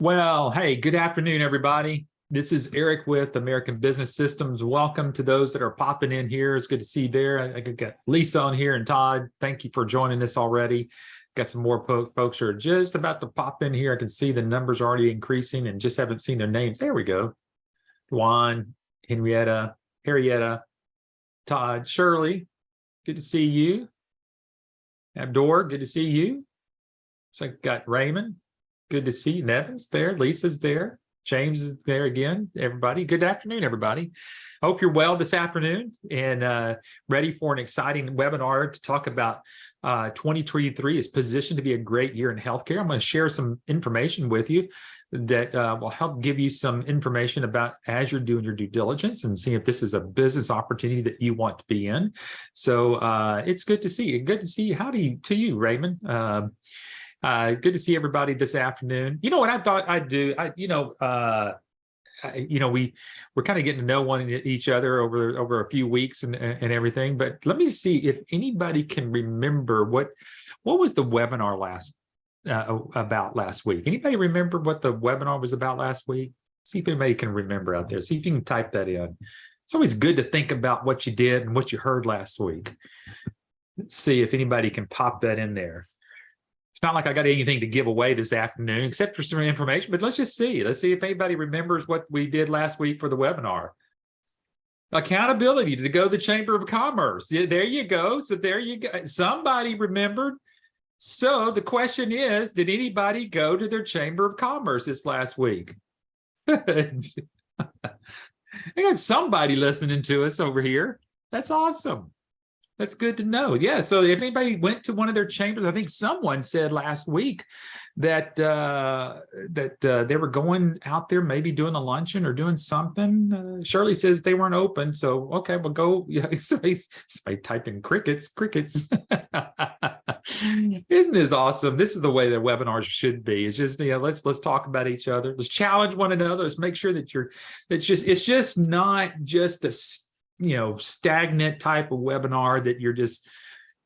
Well, hey, good afternoon, everybody. This is Eric with American Business Systems. Welcome to those that are popping in here. It's good to see you there. I got Lisa on here and Todd. Thank you for joining us already. Got some more folks who are just about to pop in here. I can see the numbers already increasing and just haven't seen their names. There we go. Juan, Henrietta, Harrietta, Todd, Shirley. Good to see you. Abdor, good to see you. So I got Raymond. Good to see you. Nevin's there. Lisa's there. James is there again. Everybody, good afternoon, everybody. Hope you're well this afternoon and ready for an exciting webinar to talk about 2023 is positioned to be a great year in healthcare. I'm going to share some information with you that will help give you some information about as you're doing your due diligence and see if this is a business opportunity that you want to be in. So it's good to see you. Good to see you. Howdy to you, Raymond. Good to see everybody this afternoon. You know what I thought I'd do? We're kind of getting to know each other over a few weeks and everything. But let me see if anybody can remember what was the webinar about last week. Anybody remember what the webinar was about last week? See if anybody can remember out there. See if you can type that in. It's always good to think about what you did and what you heard last week. Let's see if anybody can pop that in there. It's not like I got anything to give away this afternoon except for some information, but let's just see. Let's see if anybody remembers what we did last week for the webinar. Accountability to go to the Chamber of Commerce. Yeah, there you go. So there you go. Somebody remembered. So the question is, did anybody go to their Chamber of Commerce this last week? I got somebody listening to us over here. That's awesome. That's good to know. Yeah. So if anybody went to one of their chambers, I think someone said last week that they were going out there, maybe doing a luncheon or doing something. Shirley says they weren't open. So, okay, we'll go. Yeah, somebody typed in crickets. Isn't this awesome? This is the way that webinars should be. It's just, let's talk about each other. Let's challenge one another. Let's make sure that it's just not just a stagnant type of webinar that you're just,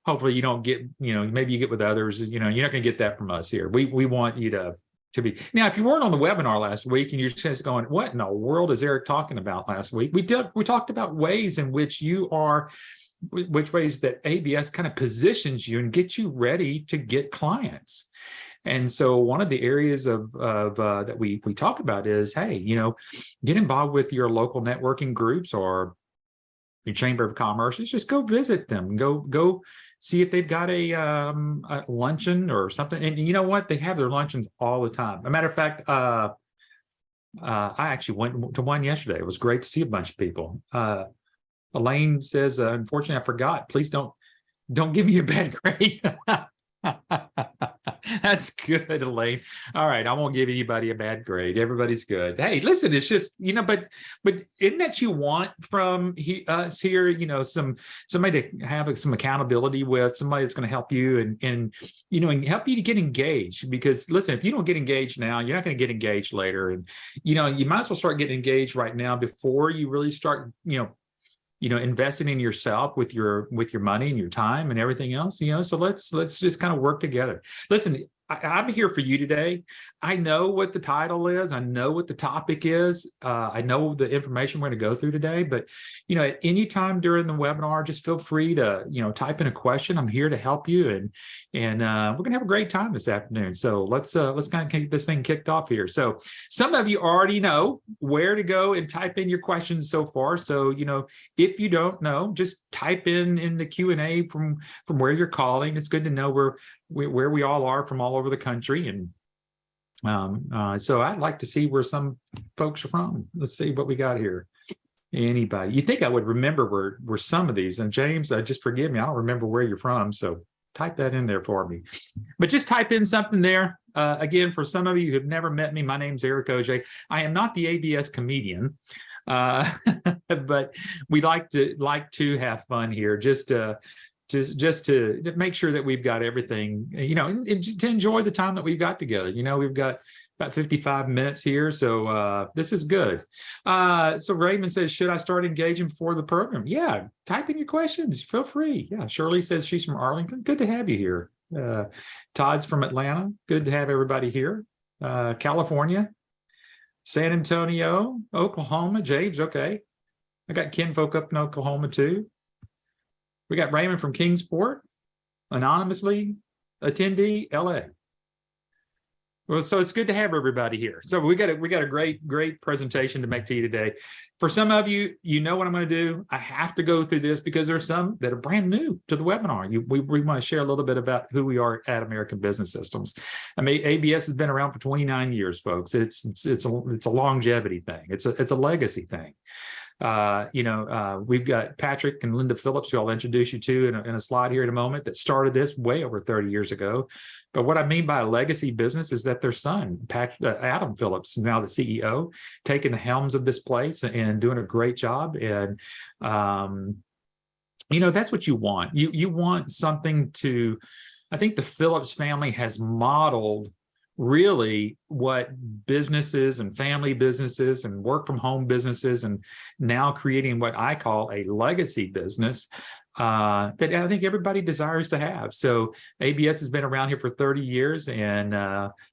hopefully you don't get, maybe you get with others, you're not going to get that from us here. We want you to be. Now, if you weren't on the webinar last week and you're just going, what in the world is Eric talking about last week? We talked about ways in which which ways that ABS kind of positions you and gets you ready to get clients. And so one of the areas that we talk about is, hey, get involved with your local networking groups or your Chamber of Commerce. Just go visit them. Go see if they've got a luncheon or something. And you know what? They have their luncheons all the time. As a matter of fact, I actually went to one yesterday. It was great to see a bunch of people. Elaine says, unfortunately, I forgot. Please don't give me a bad grade. That's good, Elaine. All right, I won't give anybody a bad grade. Everybody's good. Hey, listen, it's just, but isn't that you want from us here, somebody to have some accountability with, somebody that's going to help you and help you to get engaged. Because listen, if you don't get engaged now, you're not going to get engaged later. And, you might as well start getting engaged right now before you really start, investing in yourself with your money and your time and everything else, so let's just kind of work together. Listen, I'm here for you today. I know what the title is. I know what the topic is. I know the information we're going to go through today, but, at any time during the webinar, just feel free to, type in a question. I'm here to help you. And we're going to have a great time this afternoon. So let's kind of get this thing kicked off here. So some of you already know where to go and type in your questions so far. So, if you don't know, just type in the Q&A from where you're calling. It's good to know where we all are from all over the country. And so I'd like to see where some folks are from. Let's see what we got here. Anybody? You think I would remember where some of these, and James, just forgive me, I don't remember where you're from, so type that in there for me. But just type in something there. Again, for some of you who've never met me, my name's Eric Oj. I am not the ABS comedian, but we like to have fun here, just to make sure that we've got everything, to enjoy the time that we've got together. We've got about 55 minutes here, so this is good. So Raymond says, should I start engaging before the program? Yeah, type in your questions. Feel free. Yeah, Shirley says she's from Arlington. Good to have you here. Todd's from Atlanta. Good to have everybody here. California, San Antonio, Oklahoma. James, okay. I got kinfolk up in Oklahoma too. We got Raymond from Kingsport, anonymously attendee, LA. Well, so it's good to have everybody here. So we got a great presentation to make to you today. For some of you, you know what I'm going to do. I have to go through this because there's some that are brand new to the webinar. We want to share a little bit about who we are at American Business Systems. I mean, ABS has been around for 29 years, folks. It's a longevity thing. It's a legacy thing. We've got Patrick and Linda Phillips, who I'll introduce you to in a slide here in a moment, that started this way over 30 years ago. But what I mean by a legacy business is that their son, Adam Phillips, now the CEO, taking the helms of this place and doing a great job. And, that's what you want. You want something to, I think the Phillips family has modeled really what businesses and family businesses and work from home businesses, and now creating what I call a legacy business that I think everybody desires to have. So ABS has been around here for 30 years. And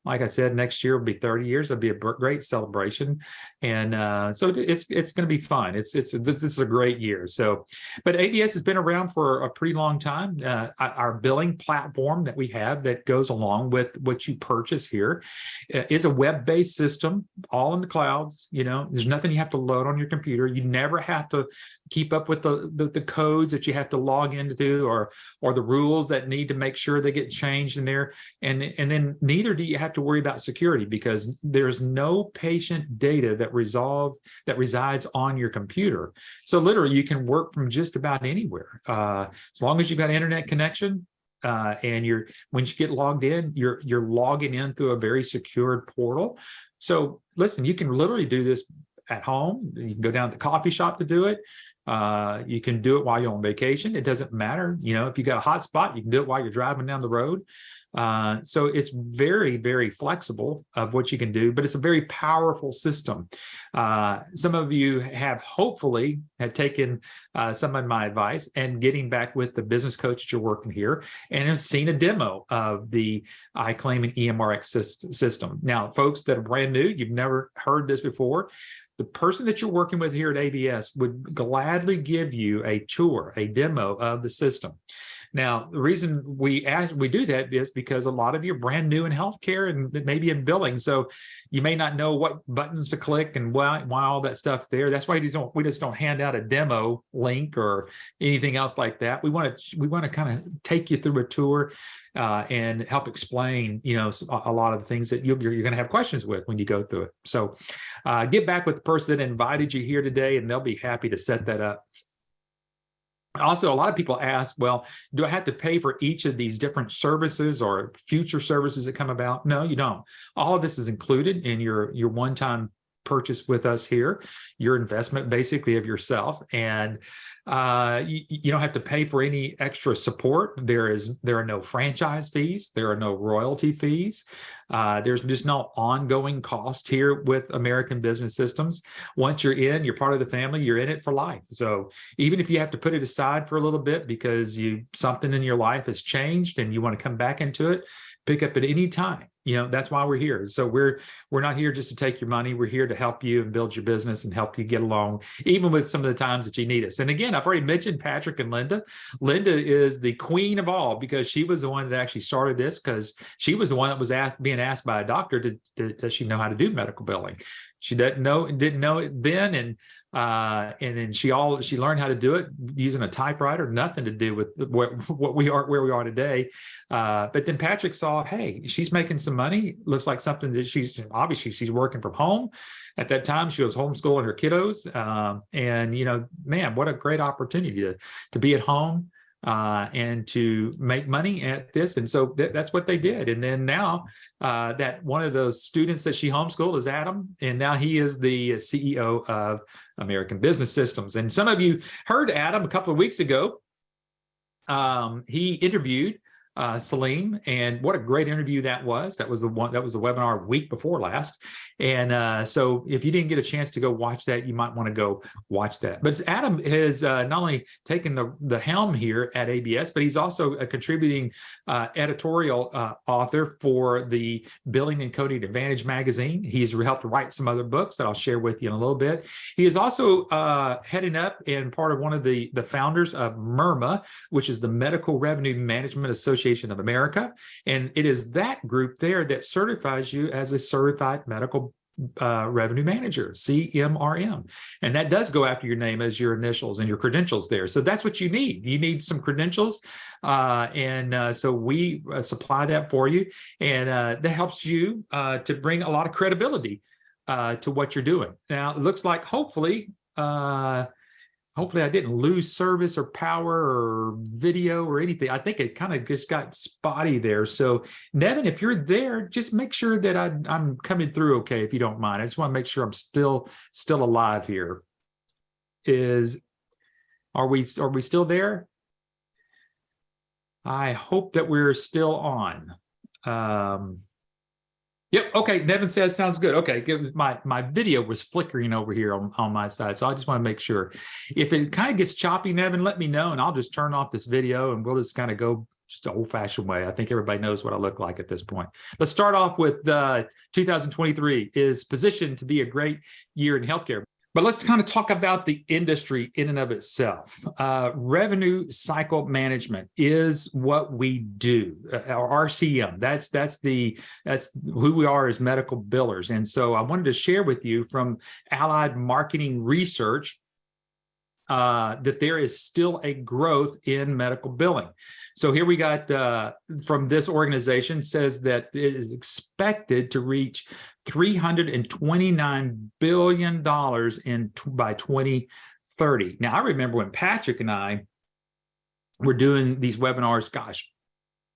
like I said, next year will be 30 years. It'll be a great celebration. And so it's going to be fun. This is a great year. So, but ABS has been around for a pretty long time. Our billing platform that we have that goes along with what you purchase here is a web-based system, all in the clouds. There's nothing you have to load on your computer. You never have to keep up with the codes that you have to log into, or the rules that need to make sure they get changed in there. And then neither do you have to worry about security, because there's no patient data that resides on your computer. So literally you can work from just about anywhere, as long as you've got an internet connection. And when you get logged in, you're logging in through a very secured portal. So listen, you can literally do this at home. You can go down to the coffee shop to do it. You can do it while you're on vacation. It doesn't matter. If you got a hot spot, you can do it while you're driving down the road. So it's very, very flexible of what you can do, but it's a very powerful system. Some of you hopefully have taken some of my advice and getting back with the business coach that you're working here, and have seen a demo of the iClaim and EMRX system. Now, folks that are brand new, you've never heard this before, the person that you're working with here at ABS would gladly give you a tour, a demo of the system. Now, the reason we do that is because a lot of you are brand new in healthcare and maybe in billing, so you may not know what buttons to click and why all that stuff there. That's why we just don't hand out a demo link or anything else like that. We want to kind of take you through a tour and help explain, a lot of the things that you're going to have questions with when you go through it. So get back with the person that invited you here today, and they'll be happy to set that up. Also, a lot of people ask, well, do I have to pay for each of these different services or future services that come about? No, you don't. All of this is included in your one-time purchase with us here, your investment basically of yourself. And you don't have to pay for any extra support. There are no franchise fees. There are no royalty fees. There's just no ongoing cost here with American Business Systems. Once you're in, you're part of the family, you're in it for life. So even if you have to put it aside for a little bit because something in your life has changed and you want to come back into it, pick up at any time. That's why we're here. So we're not here just to take your money. We're here to help you and build your business and help you get along, even with some of the times that you need us. And again, I've already mentioned Patrick and Linda. Linda is the queen of all, because she was the one that actually started this, because she was the one that was being asked by a doctor, does she know how to do medical billing? She didn't know it then, and then she learned how to do it using a typewriter. Nothing to do with where we are today. But then Patrick saw, hey, she's making some money. Looks like something that she's working from home. At that time, she was homeschooling her kiddos, and man, what a great opportunity to be at home. And to make money at this. And so that's what they did. And then now that one of those students that she homeschooled is Adam, and now he is the CEO of American Business Systems. And some of you heard Adam a couple of weeks ago. He interviewed Salim, and what a great interview that was. That was the webinar week before last. And so if you didn't get a chance to go watch that, you might want to go watch that. But Adam has not only taken the helm here at ABS, but he's also a contributing editorial author for the Billing and Coding Advantage magazine. He's helped write some other books that I'll share with you in a little bit. He is also heading up and part of one of the founders of MERMA, which is the Medical Revenue Management Association of America. And it is that group there that certifies you as a certified medical revenue manager, CMRM. And that does go after your name as your initials and your credentials there. So that's what you need. You need some credentials. So we supply that for you. And that helps you to bring a lot of credibility to what you're doing. Now, it looks like hopefully I didn't lose service or power or video or anything. I think it kind of just got spotty there. So Nevin, if you're there, just make sure that I'm coming through okay, if you don't mind. I just want to make sure I'm still alive here. Are we still there? I hope that we're still on. Yep. Okay. Nevin says sounds good. Okay. My video was flickering over here on my side. So I just want to make sure. If it kind of gets choppy, Nevin, let me know and I'll just turn off this video and we'll just kind of go just an old-fashioned way. I think everybody knows what I look like at this point. Let's start off with 2023 is positioned to be a great year in healthcare. But let's kind of talk about the industry in and of itself. Revenue cycle management is what we do, our RCM. That's who we are as medical billers. And so I wanted to share with you from Allied Marketing Research that there is still a growth in medical billing. So here we got from this organization says that it is expected to reach $329 billion by 2030. Now, I remember when Patrick and I were doing these webinars, gosh,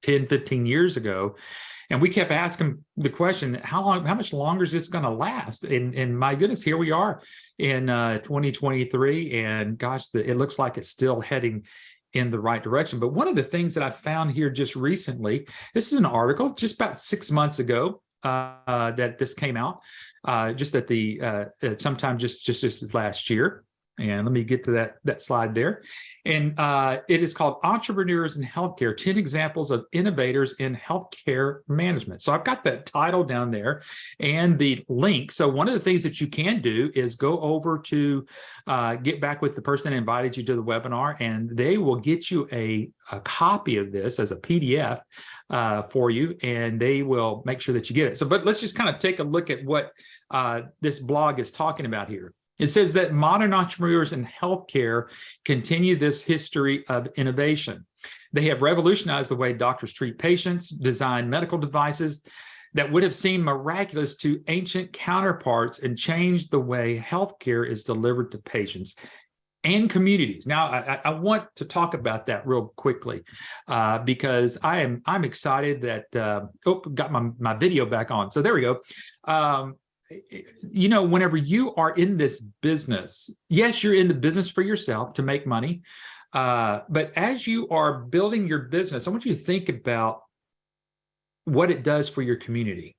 10, 15 years ago, and we kept asking the question, how much longer is this going to last? And my goodness, here we are in 2023, and gosh, it looks like it's still heading in the right direction. But one of the things that I found here just recently, this is an article just about 6 months ago that this came out, just at the sometime just last year. And let me get to that slide there. And it is called Entrepreneurs in Healthcare, 10 Examples of Innovators in Healthcare Management. So I've got that title down there and the link. So one of the things that you can do is go over to get back with the person that invited you to the webinar, and they will get you a copy of this as a PDF for you, and they will make sure that you get it. So, but let's just kind of take a look at what this blog is talking about here. It says that modern entrepreneurs in healthcare continue this history of innovation. They have revolutionized the way doctors treat patients, designed medical devices that would have seemed miraculous to ancient counterparts, and changed the way healthcare is delivered to patients and communities. Now, I want to talk about that real quickly because I'm excited that got my video back on. So there we go. You know, whenever you are in this business, yes, you're in the business for yourself to make money. But as you are building your business, I want you to think about what it does for your community.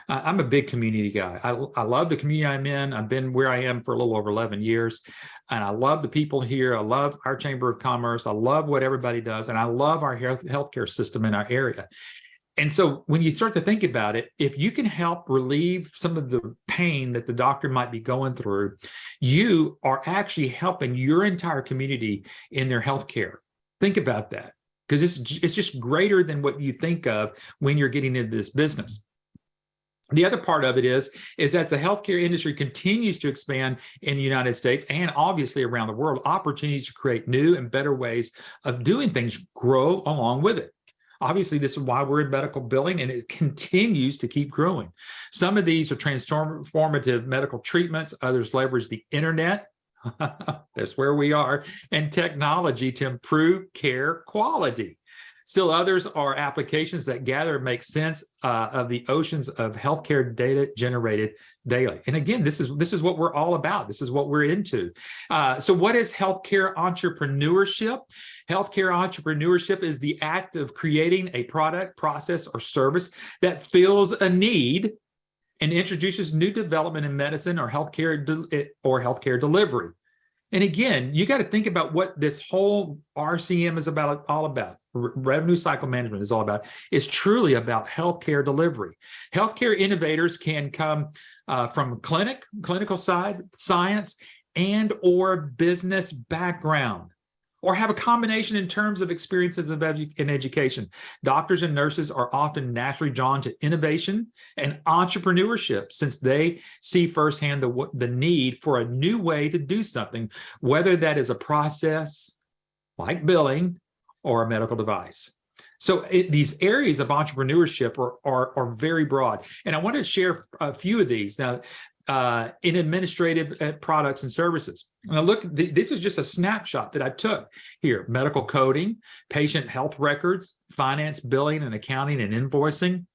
I'm a big community guy. I love the community I'm in. I've been where I am for a little over 11 years. And I love the people here. I love our Chamber of Commerce. I love what everybody does. And I love our healthcare system in our area. And so when you start to think about it, if you can help relieve some of the pain that the doctor might be going through, you are actually helping your entire community in their healthcare. Think about that, because it's just greater than what you think of when you're getting into this business. The other part of it is that the healthcare industry continues to expand in the United States and obviously around the world. Opportunities to create new and better ways of doing things grow along with it. Obviously, this is why we're in medical billing, and it continues to keep growing. Some of these are transformative medical treatments. Others leverage the internet. That's where we are, and technology to improve care quality. Still others are applications that gather and make sense of the oceans of healthcare data generated daily. And again, this is what we're all about. This is what we're into. So what is healthcare entrepreneurship? Healthcare entrepreneurship is the act of creating a product, process, or service that fills a need and introduces new development in medicine or healthcare delivery. And again, you got to think about what this whole RCM is all about. Revenue cycle management is all about. It's truly about healthcare delivery. Healthcare innovators can come from clinical side, science, and or business background, or have a combination in terms of experiences in education. Doctors and nurses are often naturally drawn to innovation and entrepreneurship since they see firsthand the need for a new way to do something, whether that is a process like billing or a medical device. So these areas of entrepreneurship are very broad. And I want to share a few of these. Now, in administrative products and services. Now look, this is just a snapshot that I took here. Medical coding, patient health records, finance, billing, and accounting and invoicing.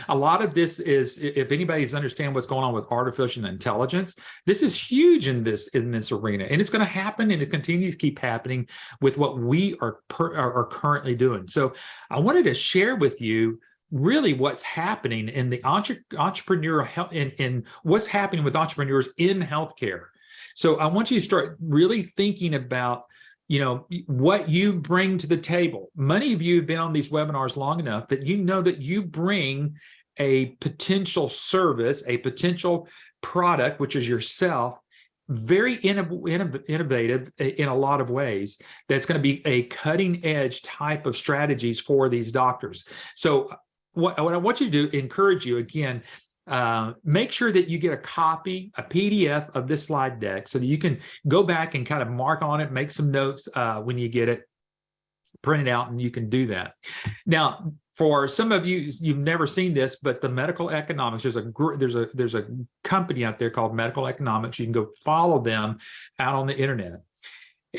A lot of this is, if anybody's understand what's going on with artificial intelligence, this is huge in this arena, and it's going to happen, and it continues to keep happening with what we are currently doing. So I wanted to share with you really what's happening in the entrepreneurial health and what's happening with entrepreneurs in healthcare. So I want you to start really thinking about, what you bring to the table. Many of you have been on these webinars long enough that you know that you bring a potential service, a potential product, which is yourself, very innovative in a lot of ways. That's going to be a cutting edge type of strategies for these doctors. So what I want you to do, encourage you again, make sure that you get a copy, a PDF of this slide deck so that you can go back and kind of mark on it, make some notes when you get it, print it out, and you can do that. Now, for some of you, you've never seen this, but the Medical Economics, there's a company out there called Medical Economics. You can go follow them out on the internet.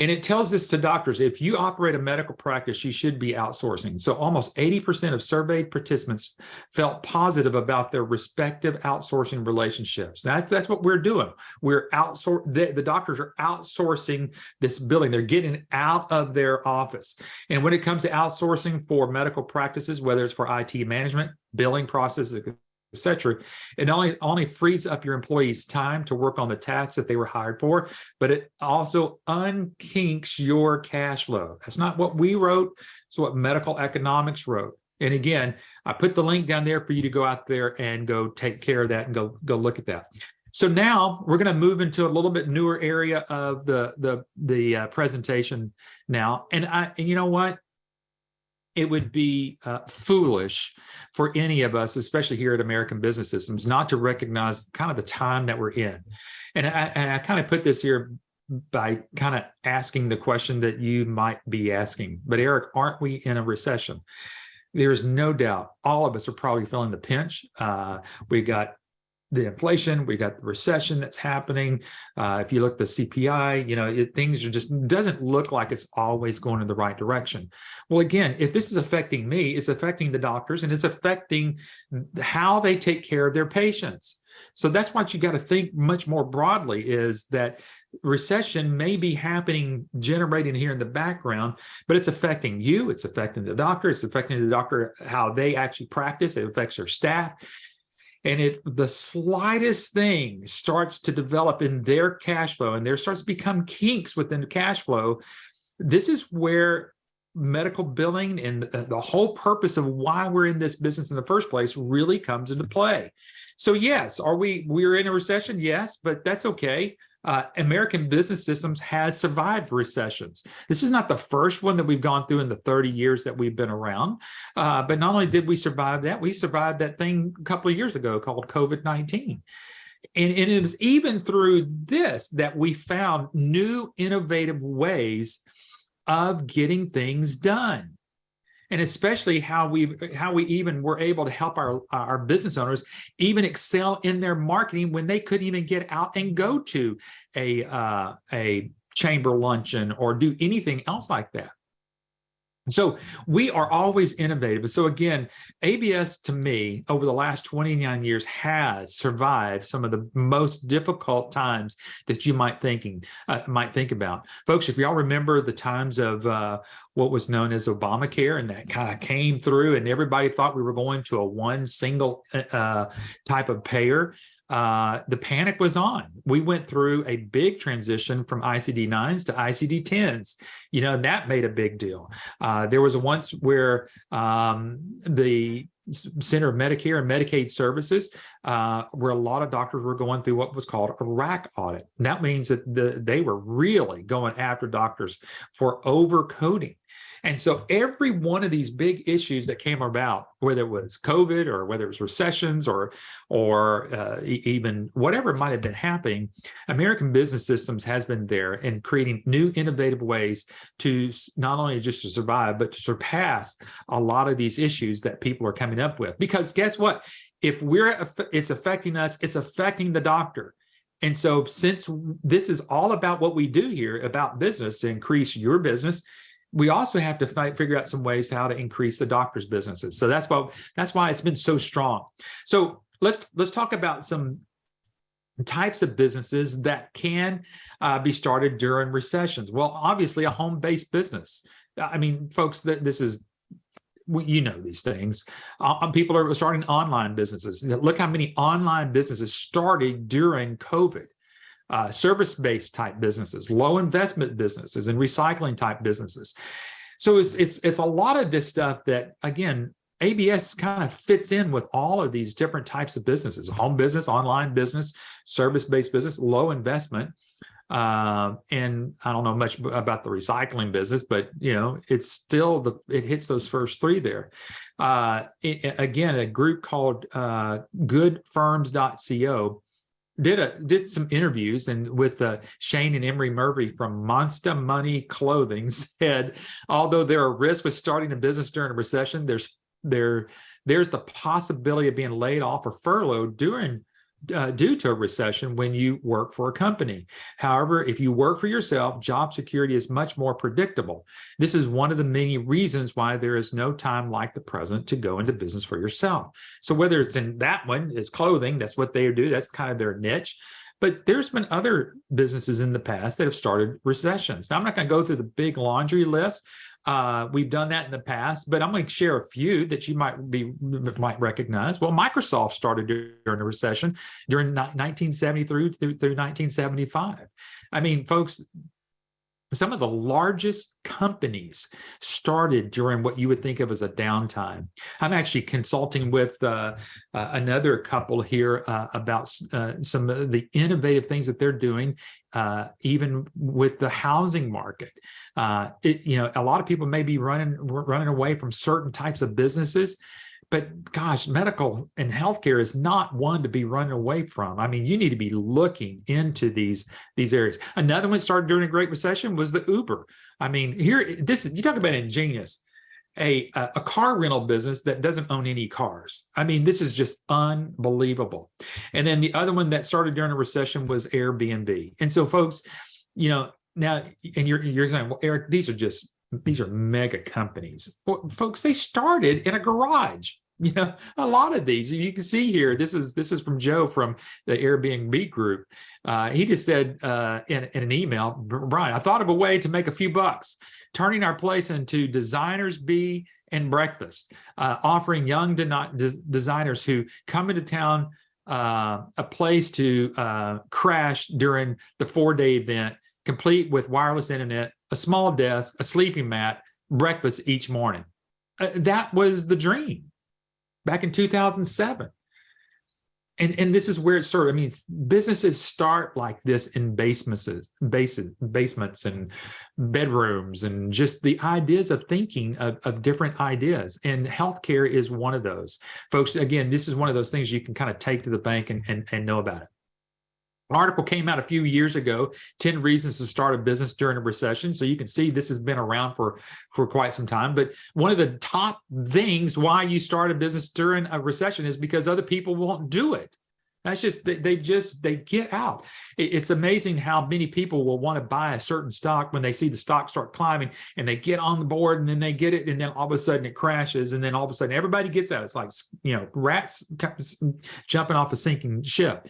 And it tells this to doctors: if you operate a medical practice, you should be outsourcing. So almost 80% of surveyed participants felt positive about their respective outsourcing relationships. That's what we're doing. We're the doctors are outsourcing this billing. They're getting it out of their office. And when it comes to outsourcing for medical practices, whether it's for IT management, billing processes, etc., it only frees up your employees' time to work on the tasks that they were hired for, but it also unkinks your cash flow. That's not what we wrote, it's what Medical Economics wrote. And again, I put the link down there for you to go out there and go take care of that and go look at that. So now we're going to move into a little bit newer area of the presentation now. And you know what? It would be foolish for any of us, especially here at American Business Systems, not to recognize kind of the time that we're in. And I kind of put this here by kind of asking the question that you might be asking. But Eric, aren't we in a recession? There's no doubt all of us are probably feeling the pinch. We got the inflation, we got the recession that's happening. If you look at the CPI, things are just doesn't look like it's always going in the right direction. Well, again, if this is affecting me, it's affecting the doctors, and it's affecting how they take care of their patients. So that's what you got to think much more broadly, is that recession may be happening, generating here in the background, but it's affecting you, it's affecting the doctor, it's affecting the doctor, how they actually practice, it affects their staff. And if the slightest thing starts to develop in their cash flow and there starts to become kinks within the cash flow, this is where medical billing and the whole purpose of why we're in this business in the first place really comes into play. So yes, we're in a recession? Yes, but that's okay. American Business Systems has survived recessions. This is not the first one that we've gone through in the 30 years that we've been around. But not only did we survive that, we survived that thing a couple of years ago called COVID-19. And it was even through this that we found new innovative ways of getting things done. And especially how we even were able to help our business owners even excel in their marketing when they couldn't even get out and go to a chamber luncheon or do anything else like that. So we are always innovative. So again, ABS to me over the last 29 years has survived some of the most difficult times that you might think about. Folks, if y'all remember the times of what was known as Obamacare, and that kind of came through, and everybody thought we were going to a one single type of payer. The panic was on. We went through a big transition from ICD-9s to ICD-10s. That made a big deal. There was once where the Center of Medicare and Medicaid Services, where a lot of doctors were going through what was called a RAC audit. And that means that they were really going after doctors for overcoding. And so every one of these big issues that came about, whether it was COVID or whether it was recessions or even whatever might have been happening, American Business Systems has been there in creating new innovative ways to not only just to survive, but to surpass a lot of these issues that people are coming up with. Because guess what? If it's affecting us, it's affecting the doctor. And so since this is all about what we do here, about business, to increase your business, we also have to figure out some ways how to increase the doctor's businesses. So that's why it's been so strong. So let's talk about some types of businesses that can be started during recessions. Well, obviously a home-based business. I mean, folks, this is, these things. People are starting online businesses. Look how many online businesses started during COVID. Service-based type businesses, low investment businesses, and recycling type businesses. So it's a lot of this stuff that, again, ABS kind of fits in with all of these different types of businesses: home business, online business, service-based business, low investment. And I don't know much about the recycling business, but it's still it hits those first three there. Again, a group called goodfirms.co did some interviews, and with Shane and Emery Murphy from Monster Money Clothing said, although there are risks with starting a business during a recession, there's the possibility of being laid off or furloughed due to a recession when you work for a company. However, if you work for yourself, job security is much more predictable. This is one of the many reasons why there is no time like the present to go into business for yourself. So whether it's in that one is clothing, that's what they do, that's kind of their niche. But there's been other businesses in the past that have started recessions. Now, I'm not going to go through the big laundry list. We've done that in the past, but I'm going to share a few that you might recognize. Well, Microsoft started during a recession during 1970 through 1975. I mean, folks, some of the largest companies started during what you would think of as a downtime. I'm actually consulting with another couple here about some of the innovative things that they're doing, even with the housing market. A lot of people may be running away from certain types of businesses, but gosh, medical and healthcare is not one to be running away from. I mean, you need to be looking into these areas. Another one started during a Great Recession was the Uber. I mean, you talk about ingenious, a car rental business that doesn't own any cars. I mean, this is just unbelievable. And then the other one that started during a recession was Airbnb. And so, folks, now, and you're saying, well, Eric, these are mega companies. Well, folks, they started in a garage. A lot of these, you can see here, this is from Joe from the Airbnb group. He just said in an email, Brian, I thought of a way to make a few bucks, turning our place into Designers Bee and Breakfast, offering young designers who come into town a place to crash during the 4-day event, complete with wireless internet, a small desk, a sleeping mat, breakfast each morning. That was the dream back in 2007. And this is where it started. I mean, businesses start like this in basements and bedrooms, and just the ideas of thinking of different ideas. And healthcare is one of those. Folks, again, this is one of those things you can kind of take to the bank and know about it. An article came out a few years ago, 10 reasons to start a business during a recession. So you can see this has been around for quite some time. But one of the top things why you start a business during a recession is because other people won't do it. That's just they get out. It's amazing how many people will want to buy a certain stock when they see the stock start climbing, and they get on the board, and then they get it, and then all of a sudden it crashes, and then all of a sudden everybody gets out. It's like, rats jumping off a sinking ship.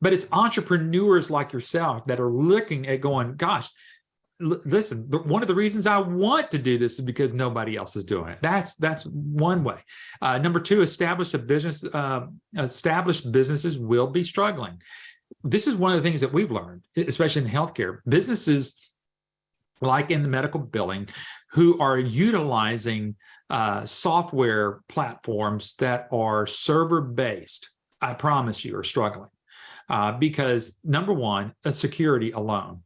But it's entrepreneurs like yourself that are looking at going, gosh, listen, one of the reasons I want to do this is because nobody else is doing it. That's one way. Number two, established businesses will be struggling. This is one of the things that we've learned, especially in healthcare. Businesses like in the medical billing who are utilizing software platforms that are server-based, I promise you, are struggling because, number one, security alone.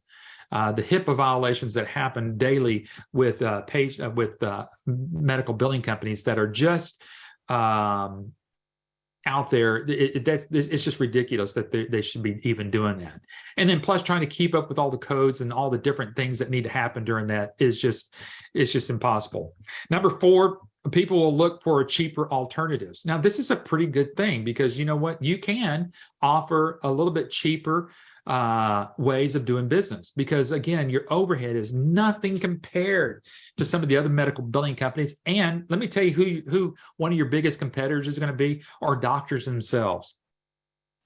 The HIPAA violations that happen daily with medical billing companies that are just out there, it's just ridiculous that they should be even doing that. And then plus trying to keep up with all the codes and all the different things that need to happen during that is just impossible. Number four, people will look for cheaper alternatives. Now, this is a pretty good thing because you know what? You can offer a little bit cheaper ways of doing business because, again, your overhead is nothing compared to some of the other medical billing companies. And let me tell you who one of your biggest competitors is going to be are doctors themselves.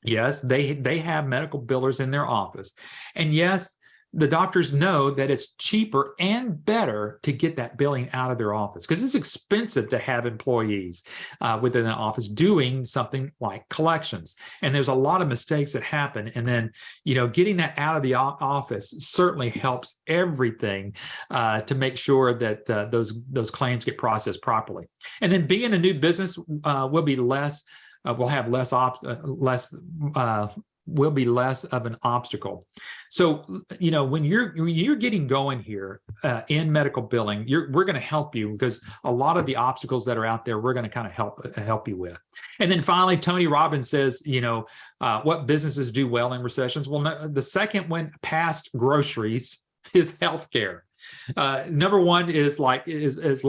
Yes, they have medical billers in their office. And yes, the doctors know that it's cheaper and better to get that billing out of their office because it's expensive to have employees within an office doing something like collections. And there's a lot of mistakes that happen. And then, getting that out of the office certainly helps everything to make sure that those claims get processed properly. And then being a new business will be less, will have will be less of an obstacle. So, when you're getting going here in medical billing, we're going to help you because a lot of the obstacles that are out there, we're going to kind of help you with. And then finally, Tony Robbins says, what businesses do well in recessions? Well, the second one past groceries is healthcare. Number one is like groceries.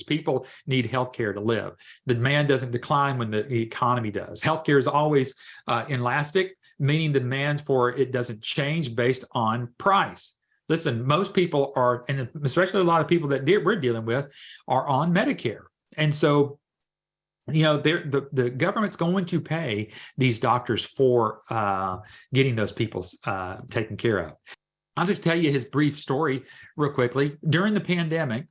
People need healthcare to live. The demand doesn't decline when the economy does. Healthcare is always inelastic, meaning the demand for it doesn't change based on price. Listen, most people are, and especially a lot of people that we're dealing with, are on Medicare, and so the government's going to pay these doctors for getting those people taken care of. I'll just tell you his brief story real quickly. During the pandemic,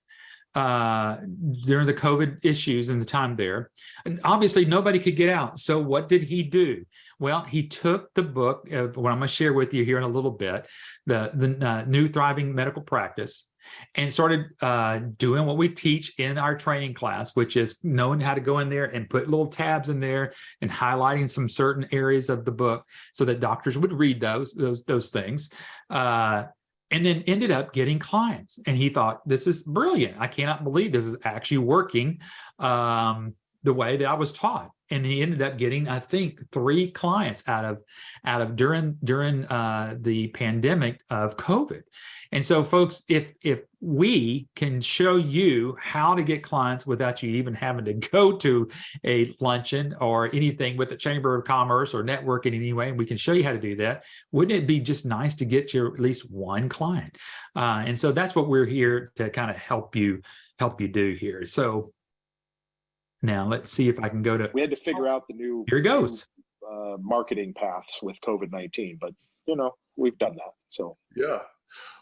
during the COVID issues and the time there, and obviously nobody could get out. So what did he do? Well, he took the book of what I'm going to share with you here in a little bit, the New Thriving Medical Practice, and started doing what we teach in our training class, which is knowing how to go in there and put little tabs in there and highlighting some certain areas of the book so that doctors would read those things. And then ended up getting clients. And he thought, this is brilliant. I cannot believe this is actually working the way that I was taught. And he ended up getting, I think, 3 clients out of during the pandemic of COVID. And so, folks, if we can show you how to get clients without you even having to go to a luncheon or anything with the Chamber of Commerce or network in any way, and we can show you how to do that, wouldn't it be just nice to get you at least one client? And so that's what we're here to kind of help you do here. So now let's see if I can go to. We had to figure out the new. Here it goes. Marketing paths with COVID-19, but we've done that. So yeah.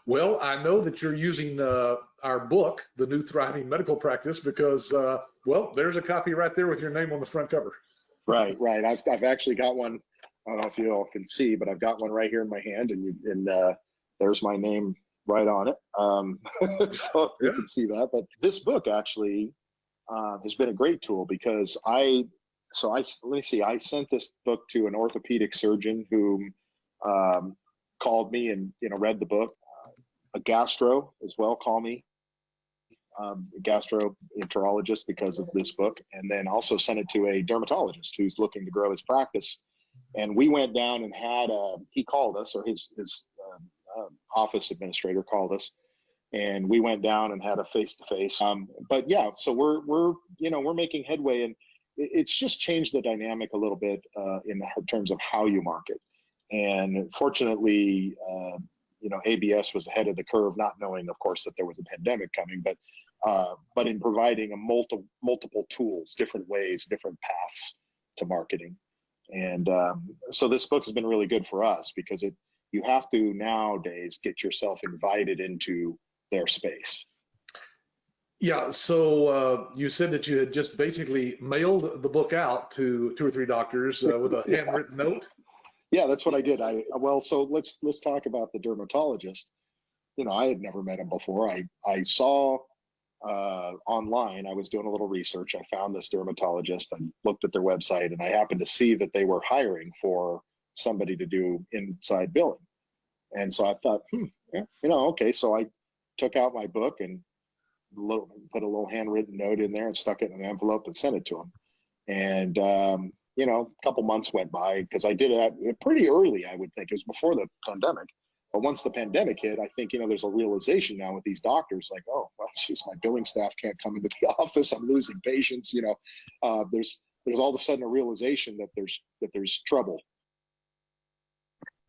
Well, I know that you're using our book, The New Thriving Medical Practice, because there's a copy right there with your name on the front cover. Right. I've actually got one. I don't know if you all can see, but I've got one right here in my hand, and there's my name right on it. So you can see that. But this book actually has been a great tool because I sent this book to an orthopedic surgeon who called me and read the book. A gastro as well called me, a gastroenterologist, because of this book, and then also sent it to a dermatologist who's looking to grow his practice. And we went down and had he called us, or his office administrator called us, and we went down and had a face-to-face. But yeah, so we're making headway, it's just changed the dynamic a little bit in terms of how you market. And fortunately, ABS was ahead of the curve, not knowing, of course, that there was a pandemic coming, but in providing a multiple tools, different ways, different paths to marketing. And so this book has been really good for us because you have to nowadays get yourself invited into their space. Yeah, so you said that you had just basically mailed the book out to 2 or 3 doctors with a handwritten note. Yeah, that's what I did. So let's talk about the dermatologist. I had never met him before. I saw online, I was doing a little research. I found this dermatologist and looked at their website, and I happened to see that they were hiring for somebody to do inside billing. And so I thought, okay. So I took out my book and put a little handwritten note in there and stuck it in an envelope and sent it to him. And a couple months went by because I did it pretty early, I would think. It was before the pandemic. But once the pandemic hit, I think, there's a realization now with these doctors, like, oh, well, geez, my billing staff can't come into the office. I'm losing patients. There's all of a sudden a realization that there's trouble.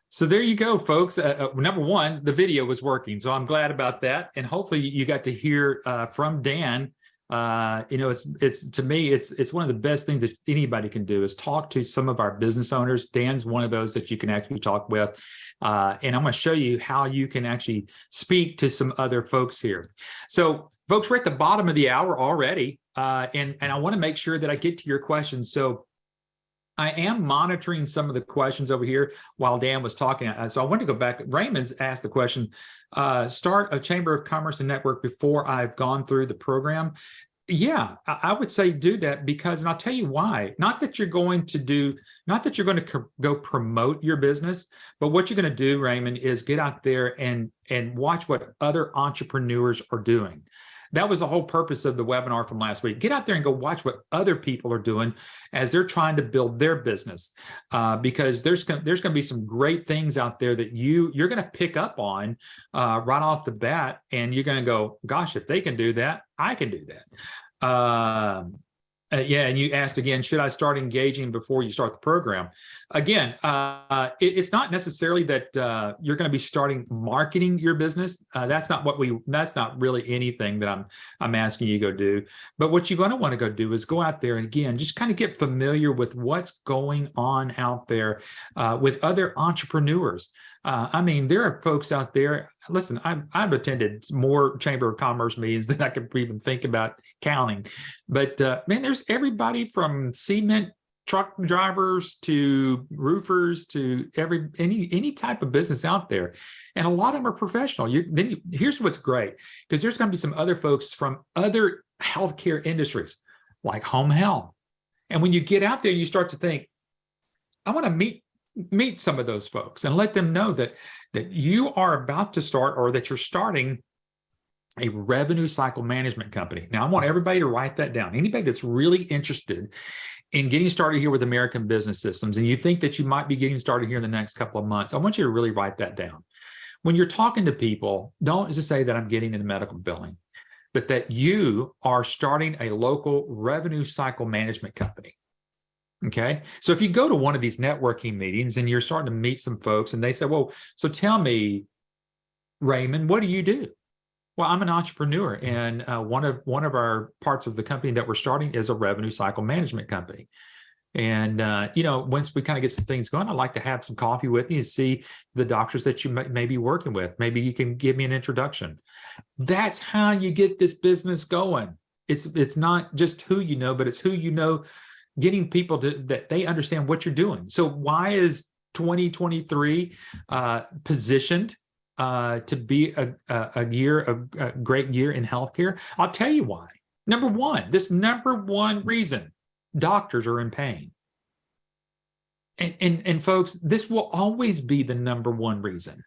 So there you go, folks. Number one, the video was working, so I'm glad about that. And hopefully you got to hear from Dan. It's to me, it's one of the best things that anybody can do is talk to some of our business owners. Dan's one of those that you can actually talk with. And I'm going to show you how you can actually speak to some other folks here. So folks, we're at the bottom of the hour already. And I want to make sure that I get to your questions. So I am monitoring some of the questions over here while Dan was talking. So I want to go back. Raymond's asked the question, start a Chamber of Commerce and network before I've gone through the program. Yeah, I would say do that because, and I'll tell you why. Not that you're going to go promote your business, but what you're going to do, Raymond, is get out there and watch what other entrepreneurs are doing. That was the whole purpose of the webinar from last week. Get out there and go watch what other people are doing as they're trying to build their business, because there's going to be some great things out there that you're going to pick up on right off the bat, and you're going to go, gosh, if they can do that, I can do that. Yeah, and you asked again, should I start engaging before you start the program? Again, it's not necessarily that you're going to be starting marketing your business. That's not really anything that I'm asking you to go do. But what you're going to want to go do is go out there and again, just kind of get familiar with what's going on out there with other entrepreneurs. There are folks out there. Listen, I've attended more Chamber of Commerce meetings than I could even think about counting. But man, there's everybody from cement truck drivers to roofers to any type of business out there, and a lot of them are professional. Here's what's great, because there's going to be some other folks from other healthcare industries like home health, and when you get out there, you start to think, I want to meet some of those folks and let them know that you are about to start, or that you're starting a revenue cycle management company. Now, I want everybody to write that down. Anybody that's really interested in getting started here with American Business Systems, and you think that you might be getting started here in the next couple of months, I want you to really write that down. When you're talking to people, don't just say that I'm getting into medical billing, but that you are starting a local revenue cycle management company. Okay. So if you go to one of these networking meetings and you're starting to meet some folks and they say, well, so tell me, Raymond, what do you do? Well, I'm an entrepreneur, and one of our parts of the company that we're starting is a revenue cycle management company. And, once we kind of get some things going, I'd like to have some coffee with you and see the doctors that you may be working with. Maybe you can give me an introduction. That's how you get this business going. It's not just who you know, but it's who you know, getting people that they understand what you're doing. So why is 2023 positioned to be a great year in healthcare? I'll tell you why. Number one reason, doctors are in pain. And folks, this will always be the number one reason.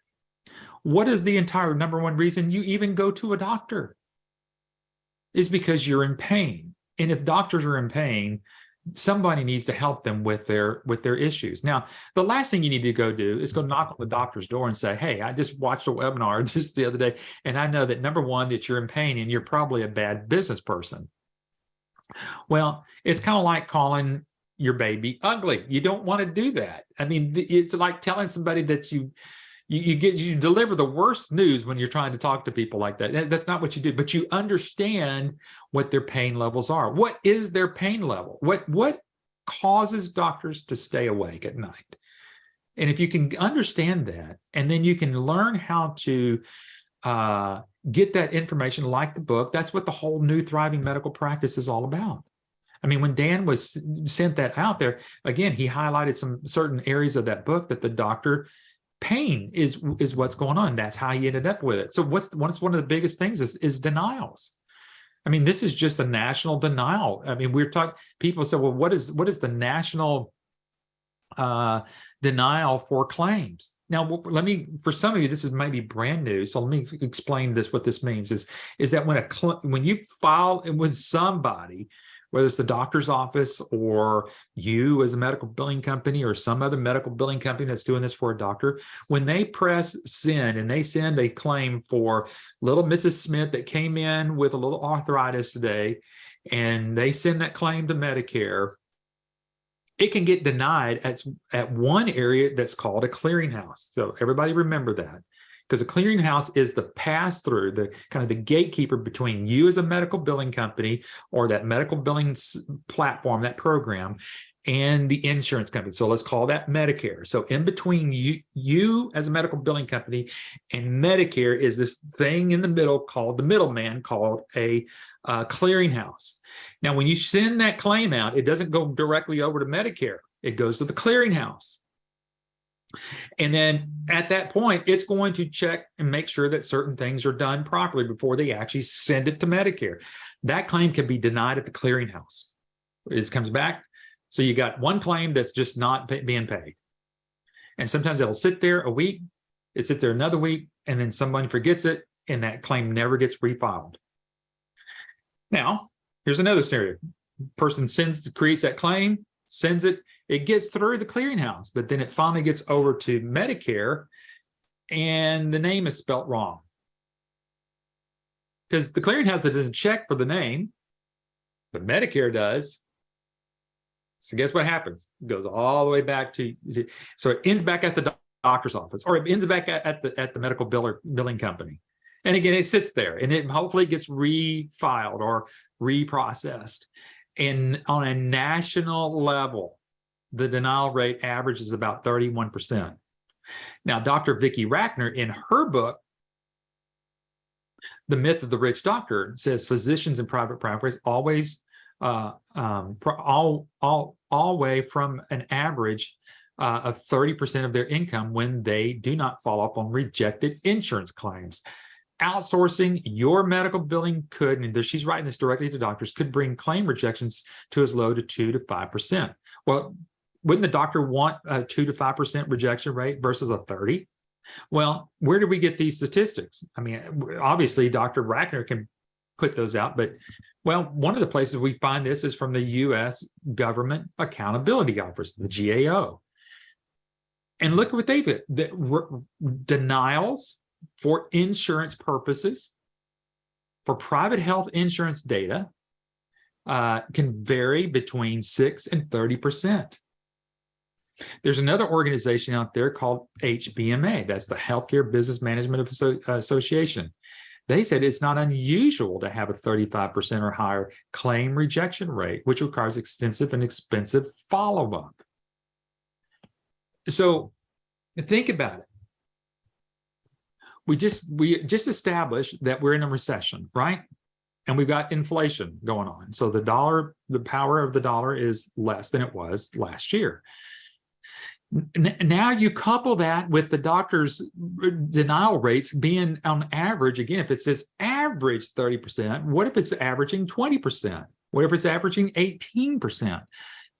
What is the entire number one reason you even go to a doctor? Is because you're in pain. And if doctors are in pain, somebody needs to help them with their issues. Now, the last thing you need to go do is go knock on the doctor's door and say, hey, I just watched a webinar just the other day, and I know that number one, that you're in pain and you're probably a bad business person. Well, it's kind of like calling your baby ugly. You don't want to do that. I mean, it's like telling somebody that you deliver the worst news when you're trying to talk to people like that. That's not what you do, but you understand what their pain levels are. What is their pain level? What causes doctors to stay awake at night? And if you can understand that, and then you can learn how to get that information, like the book, that's what the whole New Thriving Medical Practice is all about. I mean, when Dan was sent that out there, again, he highlighted some certain areas of that book that the doctor pain is what's going on. That's how he ended up with it. So what's one of the biggest things is denials. I mean, this is just a national denial. I mean, we're talking, people say, well, what is the national denial for claims? Now, for some of you, this is maybe brand new. So let me explain what this means is that when you file with somebody, whether it's the doctor's office or you as a medical billing company or some other medical billing company that's doing this for a doctor, when they press send and they send a claim for little Mrs. Smith that came in with a little arthritis today, and they send that claim to Medicare, it can get denied at one area that's called a clearinghouse. So everybody remember that, because a clearinghouse is the pass-through, the kind of the gatekeeper between you as a medical billing company or that medical billing platform, that program, and the insurance company. So let's call that Medicare. So in between you as a medical billing company and Medicare is this thing in the middle called the middleman, called a clearinghouse. Now, when you send that claim out, it doesn't go directly over to Medicare. It goes to the clearinghouse. And then at that point, it's going to check and make sure that certain things are done properly before they actually send it to Medicare. That claim can be denied at the clearinghouse. It comes back. So you got one claim that's just not being paid. And sometimes it'll sit there a week, it sits there another week, and then somebody forgets it, and that claim never gets refiled. Now, here's another scenario. Person creates that claim, sends it, it gets through the clearinghouse, but then it finally gets over to Medicare, and the name is spelt wrong. Because the clearinghouse doesn't check for the name, but Medicare does. So guess what happens? It goes all the way back so it ends back at the doctor's office, or it ends back at the medical billing company. And again, it sits there, and it hopefully gets refiled or reprocessed. And on a national level, the denial rate averages about 31%. Now, Dr. Vicki Rackner, in her book, The Myth of the Rich Doctor, says physicians in private practice always all way from an average of 30% of their income when they do not follow up on rejected insurance claims. Outsourcing your medical billing could, and she's writing this directly to doctors, could bring claim rejections to as low to 2 to 5%. Well, wouldn't the doctor want a 2 to 5% rejection rate versus a 30? Well, where do we get these statistics? I mean, obviously, Dr. Rackner can put those out, but well, one of the places we find this is from the U.S. Government Accountability Office, the GAO. And look at what they've did. The denials for insurance purposes, for private health insurance data, can vary between 6 and 30%. There's another organization out there called HBMA. That's the Healthcare Business Management Association. They said it's not unusual to have a 35% or higher claim rejection rate, which requires extensive and expensive follow-up. So think about it. We just established that we're in a recession, right? And we've got inflation going on. So the power of the dollar is less than it was last year. Now you couple that with the doctor's denial rates being on average, again, if it says average 30%, what if it's averaging 20%? What if it's averaging 18%?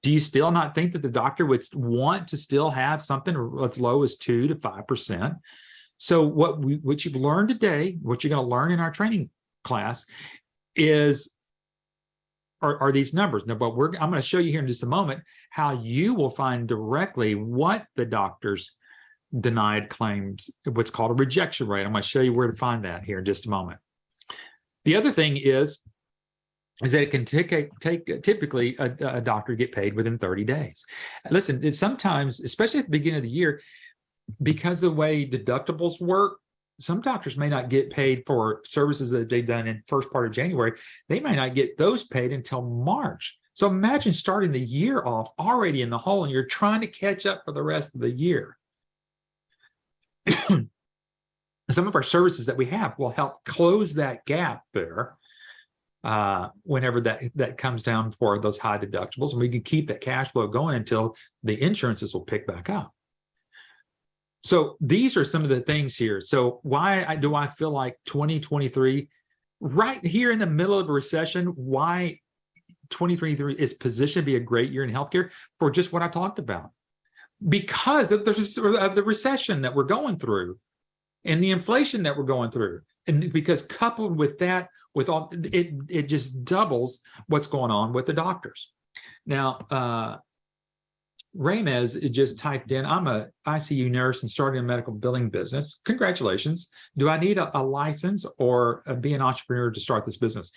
Do you still not think that the doctor would want to still have something as low as 2 to 5%? So what you've learned today, what you're going to learn in our training class are these numbers. Now, but I'm going to show you here in just a moment how you will find directly what the doctor's denied claims, what's called a rejection rate. I'm going to show you where to find that here in just a moment. The other thing is is that it can take typically a doctor get paid within 30 days. Listen, it's sometimes, especially at the beginning of the year, because of the way deductibles work, some doctors may not get paid for services that they've done in first part of January. They might not get those paid until March. So imagine starting the year off already in the hole, and you're trying to catch up for the rest of the year. Some of our services that we have will help close that gap there whenever that comes down for those high deductibles, and we can keep that cash flow going until the insurances will pick back up. So these are some of the things here. So why do I feel like 2023, right here in the middle of a recession, why 2023 is positioned to be a great year in healthcare for just what I talked about? Because of the recession that we're going through and the inflation that we're going through. And because coupled with that, with all it just doubles what's going on with the doctors. Now, Ramez just typed in, I'm a ICU nurse and starting a medical billing business. Congratulations. Do I need a license or be an entrepreneur to start this business?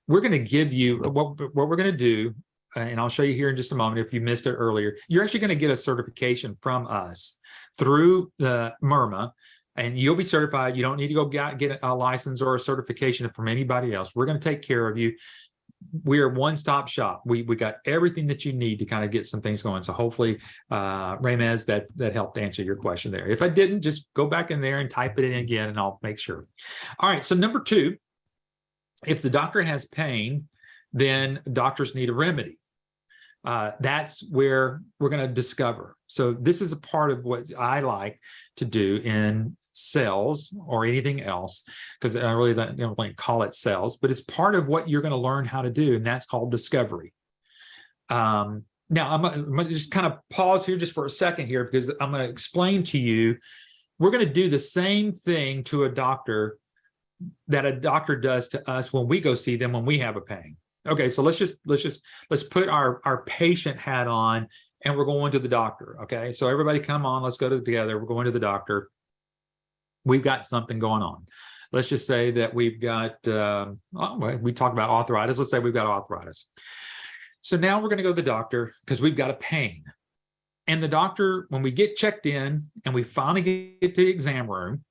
We're going to give you what we're going to do, and I'll show you here in just a moment if you missed it earlier. You're actually going to get a certification from us through the MIRMA, and you'll be certified. You don't need to go get a license or a certification from anybody else. We're going to take care of you. We are one-stop shop. We got everything that you need to kind of get some things going. So hopefully, Ramez, that helped answer your question there. If I didn't, just go back in there and type it in again, and I'll make sure. All right, so number 2, if the doctor has pain, then doctors need a remedy. That's where we're going to discover. So this is a part of what I like to do in sales or anything else, because I really don't want to call it sales, but it's part of what you're going to learn how to do, and that's called discovery. Now, I'm going to just kind of pause here just for a second here, because I'm going to explain to you, we're going to do the same thing to a doctor that a doctor does to us when we go see them when we have a pain. Okay, so let's put our patient hat on, and we're going to the doctor. Okay, so everybody come on, let's go together. We're going to the doctor. We've got something going on. Let's just say that we've got, we talked about arthritis. Let's say we've got arthritis. So now we're going to go to the doctor because we've got a pain. And the doctor, when we get checked in and we finally get to the exam room,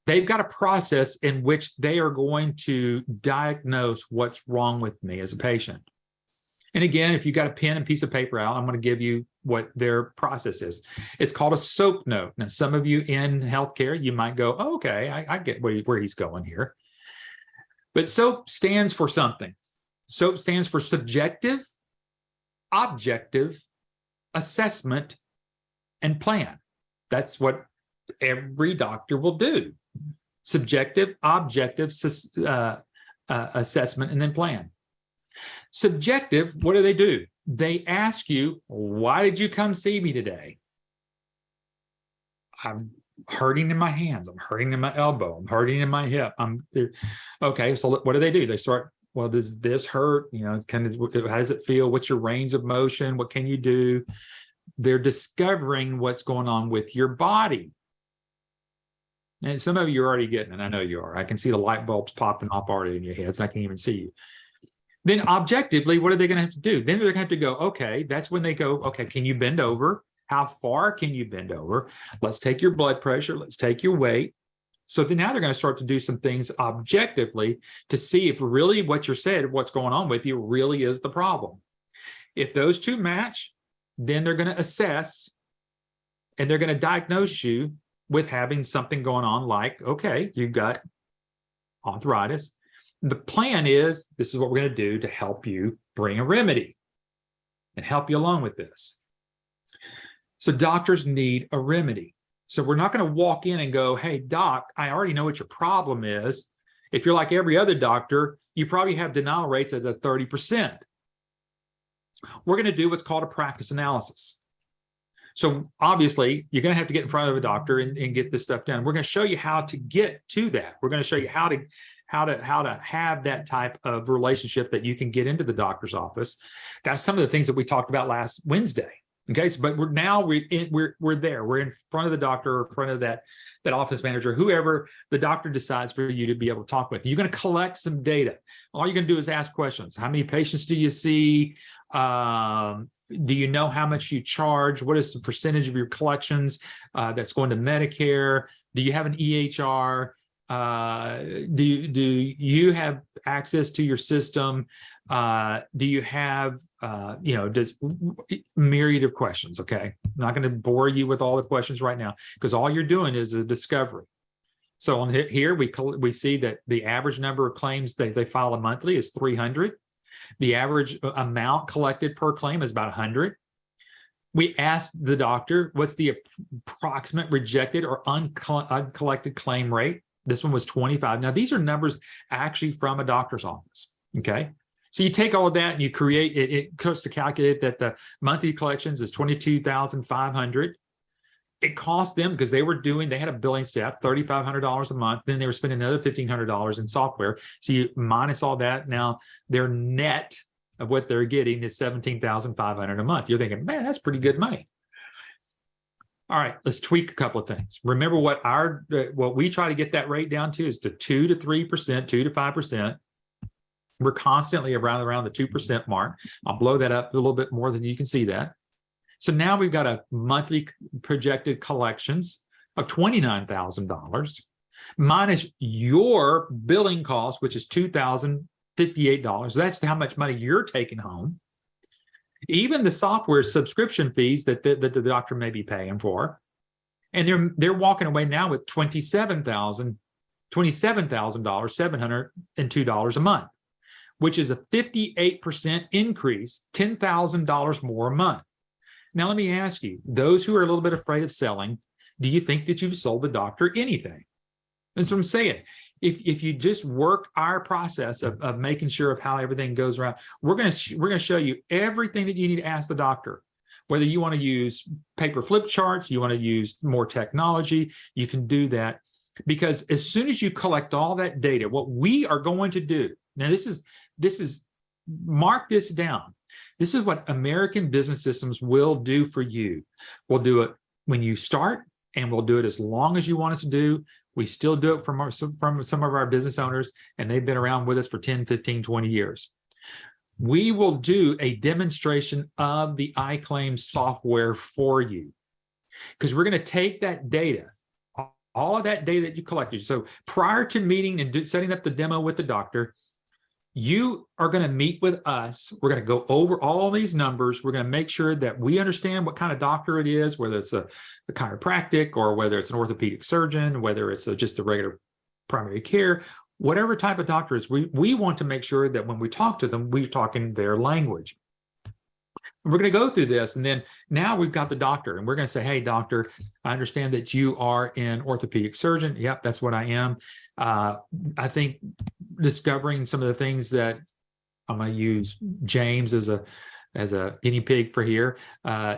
they've got a process in which they are going to diagnose what's wrong with me as a patient. And again, if you've got a pen and piece of paper out, I'm going to give you what their process is. It's called a SOAP note. Now, some of you in healthcare, you might go, oh, okay, I get where he's going here. But SOAP stands for something. SOAP stands for subjective, objective, assessment, and plan. That's what every doctor will do. Subjective, objective, assessment, and then plan. Subjective, what do? They ask you, why did you come see me today? I'm hurting in my hands. I'm hurting in my elbow. I'm hurting in my hip. Okay, so what do? They start, well, does this hurt? You know, how does it feel? What's your range of motion? What can you do? They're discovering what's going on with your body. And some of you are already getting it. I know you are. I can see the light bulbs popping off already in your heads. I can't even see you. Then objectively, what are they going to have to do? Then they're going to have to go, okay, that's when they go, okay, can you bend over? How far can you bend over? Let's take your blood pressure. Let's take your weight. So then now they're going to start to do some things objectively to see if really what you're saying, what's going on with you really is the problem. If those two match, then they're going to assess and they're going to diagnose you with having something going on like, okay, you've got arthritis. The plan is, this is what we're going to do to help you bring a remedy and help you along with this. So doctors need a remedy. So we're not going to walk in and go, hey, doc, I already know what your problem is. If you're like every other doctor, you probably have denial rates at 30%. We're going to do what's called a practice analysis. So obviously, you're going to have to get in front of a doctor and get this stuff done. We're going to show you how to get to that. We're going to show you how to have that type of relationship that you can get into the doctor's office. That's some of the things that we talked about last Wednesday. Okay, so but we're there. We're in front of the doctor, or in front of that office manager, whoever the doctor decides for you to be able to talk with. You're going to collect some data. All you're going to do is ask questions. How many patients do you see? Do you know how much you charge? What is the percentage of your collections that's going to Medicare? Do you have an EHR? Do you have access to your system? Do you have, does myriad of questions? Okay. I'm not going to bore you with all the questions right now, because all you're doing is a discovery. So on here, we see that the average number of claims that they file a monthly is 300. The average amount collected per claim is about 100. We asked the doctor, what's the approximate rejected or uncollected claim rate? This one was 25. Now, these are numbers actually from a doctor's office, okay? So you take all of that and you create, it goes to calculate that the monthly collections is $22,500. It cost them, because they had a billing staff, $3,500 a month. Then they were spending another $1,500 in software. So you minus all that. Now their net of what they're getting is $17,500 a month. You're thinking, man, that's pretty good money. All right, let's tweak a couple of things. Remember what we try to get that rate down to is to 2 to 3%, 2 to 5%. We're constantly around the 2% mark. I'll blow that up a little bit more than you can see that. So now we've got a monthly projected collections of $29,000 minus your billing cost, which is $2,058. That's how much money you're taking home. Even the software subscription fees that the doctor may be paying for. And they're walking away now with $27,702 a month, which is a 58% increase, $10,000 more a month. Now, let me ask you, those who are a little bit afraid of selling, do you think that you've sold the doctor anything? That's what I'm saying. If you just work our process of making sure of how everything goes around, we're going to show you everything that you need to ask the doctor. Whether you want to use paper flip charts, you want to use more technology, you can do that. Because as soon as you collect all that data, what we are going to do, now this is mark this down. This is what American Business Systems will do for you. We'll do it when you start, and we'll do it as long as you want us to do. We still do it from some of our business owners, and they've been around with us for 10, 15, 20 years. We will do a demonstration of the iClaim software for you, because we're going to take that data, all of that data that you collected. So prior to meeting and setting up the demo with the doctor, you are going to meet with us. We're going to go over all these numbers. We're going to make sure that we understand what kind of doctor it is, whether it's a chiropractic or whether it's an orthopedic surgeon, whether it's just a regular primary care, whatever type of doctor it is. We want to make sure that when we talk to them, we're talking their language. And we're going to go through this, and then now we've got the doctor, and we're going to say, hey, doctor, I understand that you are an orthopedic surgeon. Yep, that's what I am. I think discovering some of the things that I'm going to use James as a guinea pig for here.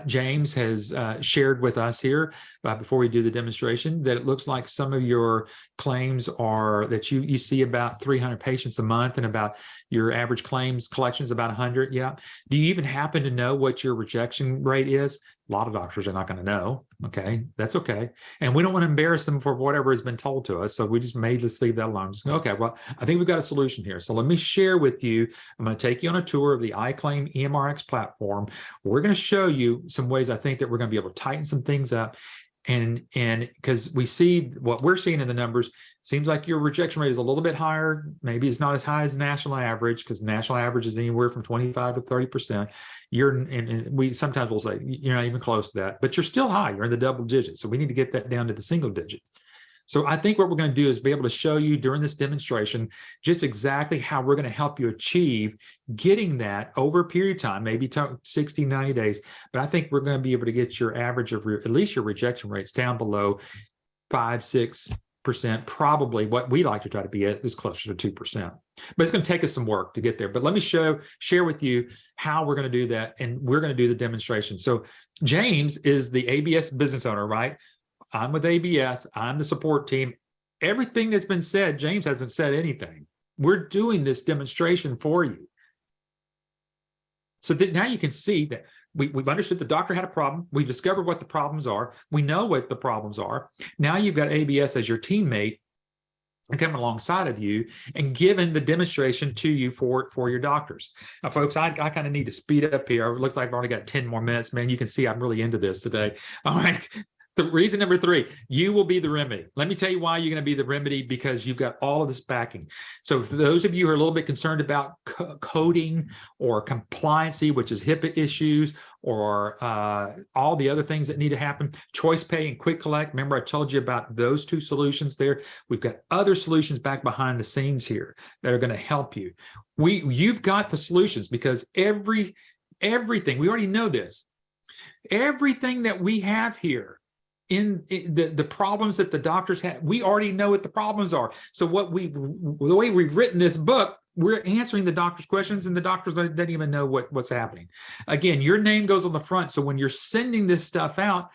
James has shared with us here before we do the demonstration that it looks like some of your claims are that you see about 300 patients a month, and about your average claims collections about 100. Yeah. Do you even happen to know what your rejection rate is? A lot of doctors are not going to know. Okay, that's okay. And we don't want to embarrass them for whatever has been told to us. So we just may just leave that alone. Just go, okay, well, I think we've got a solution here. So let me share with you. I'm going to take you on a tour of the iClaim EMRx platform. We're going to show you some ways I think that we're going to be able to tighten some things up. And because we see what we're seeing in the numbers, seems like your rejection rate is a little bit higher. Maybe it's not as high as national average, because national average is anywhere from 25 to 30%. And we sometimes will say you're not even close to that, but you're still high. You're in the double digits. So we need to get that down to the single digits. So I think what we're going to do is be able to show you during this demonstration just exactly how we're going to help you achieve getting that over a period of time, maybe 60, 90 days. But I think we're going to be able to get your average of at least your rejection rates down below 5-6%. Probably what we like to try to be at is closer to 2%. But it's going to take us some work to get there. But let me share with you how we're going to do that. And we're going to do the demonstration. So James is the ABS business owner, right? I'm with ABS. I'm the support team. Everything that's been said, James hasn't said anything. We're doing this demonstration for you. So that now you can see that We've understood the doctor had a problem. We've discovered what the problems are. We know what the problems are. Now you've got ABS as your teammate and coming alongside of you and giving the demonstration to you for your doctors. Now, folks, I kind of need to speed up here. It looks like I've only got 10 more minutes, man. You can see I'm really into this today. All right. The reason number 3, you will be the remedy. Let me tell you why you're going to be the remedy, because you've got all of this backing. So for those of you who are a little bit concerned about coding or compliancy, which is HIPAA issues, or all the other things that need to happen, Choice Pay and Quick Collect. Remember, I told you about those 2 solutions there. We've got other solutions back behind the scenes here that are going to help you. You've got the solutions, because everything, we already know this, everything that we have here in the problems that the doctors have, we already know what the problems are. So the way we've written this book, we're answering the doctor's questions, and the doctors don't even know what's happening. Again, your name goes on the front. So when you're sending this stuff out,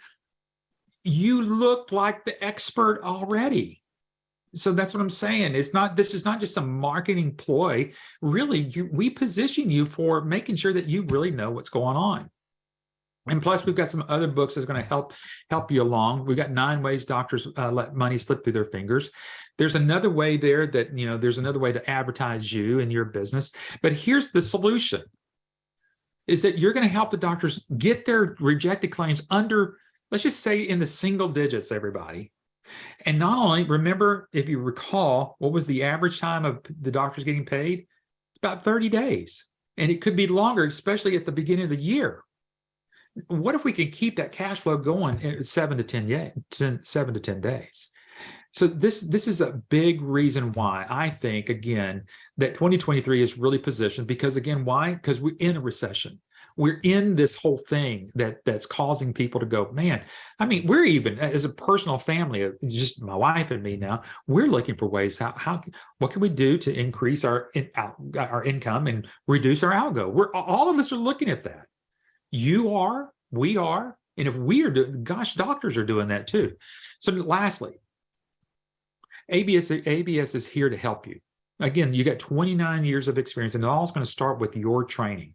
you look like the expert already. So that's what I'm saying. This is not just a marketing ploy. Really, we position you for making sure that you really know what's going on. And plus, we've got some other books that's going to help you along. We've got 9 ways doctors let money slip through their fingers. There's another way there that, there's another way to advertise you and your business. But here's the solution, is that you're going to help the doctors get their rejected claims under, let's just say, in the single digits, everybody. And not only, remember, if you recall, what was the average time of the doctors getting paid? It's about 30 days. And it could be longer, especially at the beginning of the year. What if we can keep that cash flow going in 7 to 10 days? So this is a big reason why I think, again, that 2023 is really positioned, because, again, why? Because we're in a recession. We're in this whole thing that's causing people to go, man, I mean, we're even, as a personal family, just my wife and me now, we're looking for ways, what can we do to increase our income and reduce our algo? All of us are looking at that. You are, we are, and if we are doing, gosh, doctors are doing that too. So lastly, ABS is here to help you. Again, you got 29 years of experience, and it all is going to start with your training.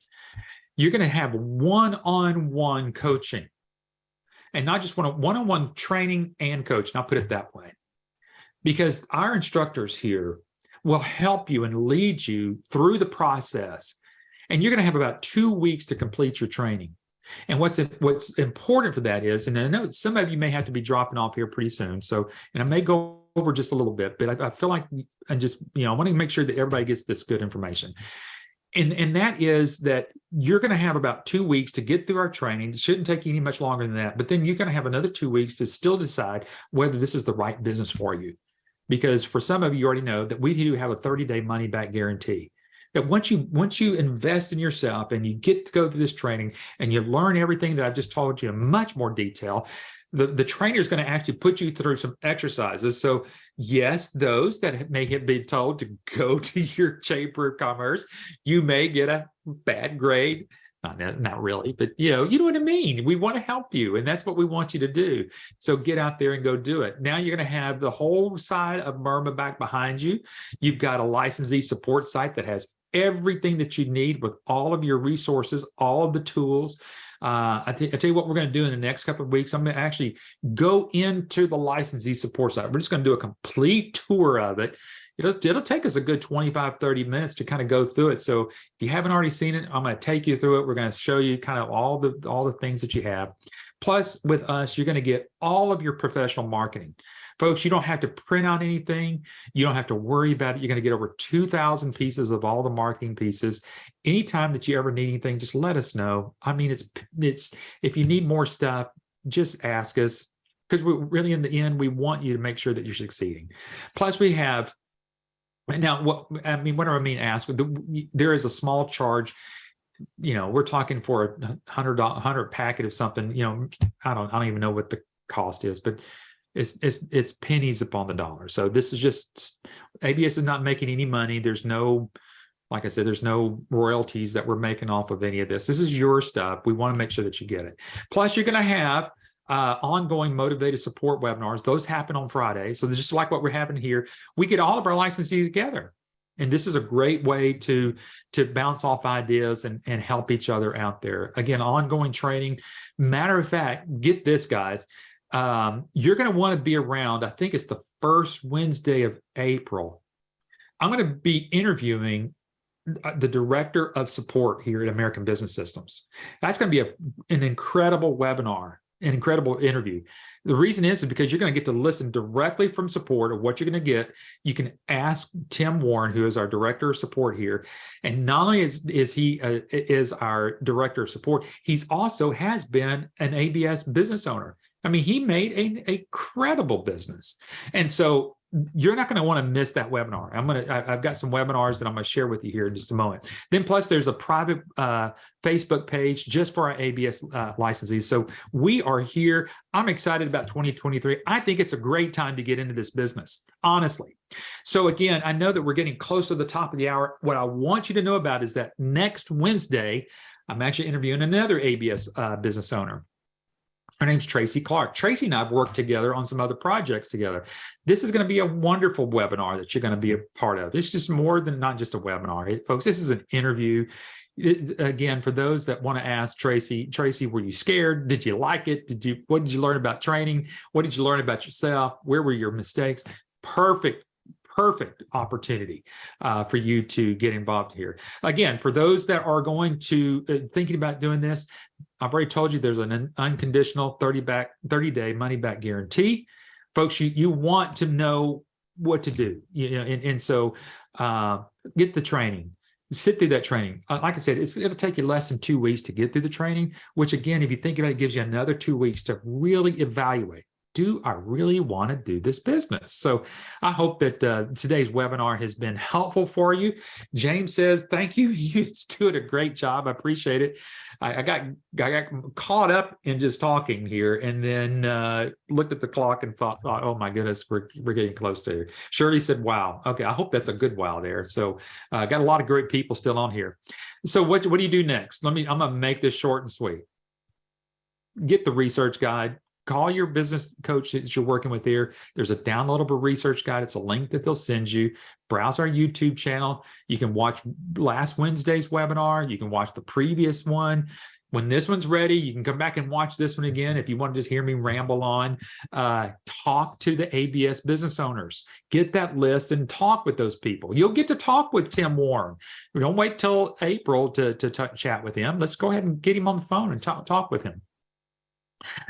You're going to have one-on-one coaching, and not just one-on-one training and coaching. I'll put it that way, because our instructors here will help you and lead you through the process. And you're going to have about 2 weeks to complete your training. And what's important for that is, and I know some of you may have to be dropping off here pretty soon. So, and I may go over just a little bit, but I feel like I want to make sure that everybody gets this good information. And that is that you're going to have about 2 weeks to get through our training. It shouldn't take you any much longer than that. But then you're going to have another 2 weeks to still decide whether this is the right business for you. Because for some of you already know that we do have a 30-day money-back guarantee. That once you invest in yourself and you get to go through this training and you learn everything that I've just told you in much more detail, the trainer is going to actually put you through some exercises. So yes, those that may have been told to go to your Chamber of Commerce, you may get a bad grade. Not really, but you know what I mean. We want to help you, and that's what we want you to do. So get out there and go do it. Now you're going to have the whole side of Myrma back behind you. You've got a licensee support site that has everything that you need with all of your resources, all of the tools. I tell you what we're going to do in the next couple of weeks. I'm going to actually go into the licensee support site. We're just going to do a complete tour of it. It'll take us a good 25, 30 minutes to kind of go through it. So if you haven't already seen it, I'm going to take you through it. We're going to show you kind of all the things that you have. Plus, with us, you're going to get all of your professional marketing. Folks, you don't have to print out anything. You don't have to worry about it. You're going to get over 2,000 pieces of all the marketing pieces. Anytime that you ever need anything, just let us know. I mean, it's if you need more stuff, just ask us, because we really, in the end, we want you to make sure that you're succeeding. Plus, we have. Now, what do I mean? Ask. There is a small charge. We're talking for a $100 packet of something. I don't even know what the cost is, but it's pennies upon the dollar. So this is just, ABS is not making any money. There's no, like I said, there's no royalties that we're making off of any of this. This is your stuff. We want to make sure that you get it. Plus, you're going to have ongoing motivated support webinars. Those happen on Friday. So just like what we're having here, we get all of our licensees together. And this is a great way to bounce off ideas and help each other out there. Again, ongoing training. Matter of fact, get this, guys. You're going to want to be around. I think it's the first Wednesday of April. I'm going to be interviewing the director of support here at American Business Systems. That's going to be an incredible webinar, an incredible interview. The reason is because you're going to get to listen directly from support of what you're going to get. You can ask Tim Warren, who is our director of support here, and not only is he is our director of support, he's also has been an ABS business owner. I mean, he made a credible business, and so you're not going to want to miss that webinar. I've got some webinars that I'm going to share with you here in just a moment. Then plus there's a private Facebook page just for our ABS licensees. So we are here. I'm excited about 2023. I think it's a great time to get into this business, honestly. So again, I know that we're getting close to the top of the hour. What I want you to know about is that next Wednesday, I'm actually interviewing another ABS business owner. Her name's Tracy Clark. Tracy and I have worked together on some other projects together. This is going to be a wonderful webinar that you're going to be a part of. It's just more than not just a webinar, folks. This is an interview. Again, for those that want to ask Tracy, were you scared? Did you like it? What did you learn about training? What did you learn about yourself? Where were your mistakes? Perfect opportunity for you to get involved here. Again, for those that are going to thinking about doing this, I've already told you there's an unconditional 30-day money-back guarantee. Folks, you want to know what to do, and so get the training. Sit through that training. Like I said, it'll take you less than 2 weeks to get through the training, which again, if you think about it, gives you another 2 weeks to really evaluate. Do I really want to do this business? So I hope that today's webinar has been helpful for you. James says, thank you. You're doing a great job. I appreciate it. I got caught up in just talking here and then looked at the clock and thought, oh my goodness, we're getting close to it. Shirley said, wow. Okay, I hope that's a good wow there. So got a lot of great people still on here. So what do you do next? I'm going to make this short and sweet. Get the research guide. Call your business coach that you're working with here. There's a downloadable research guide. It's a link that they'll send you. Browse our YouTube channel. You can watch last Wednesday's webinar. You can watch the previous one. When this one's ready, you can come back and watch this one again. If you want to just hear me ramble on, talk to the ABS business owners. Get that list and talk with those people. You'll get to talk with Tim Warren. Don't wait till April to chat with him. Let's go ahead and get him on the phone and talk with him.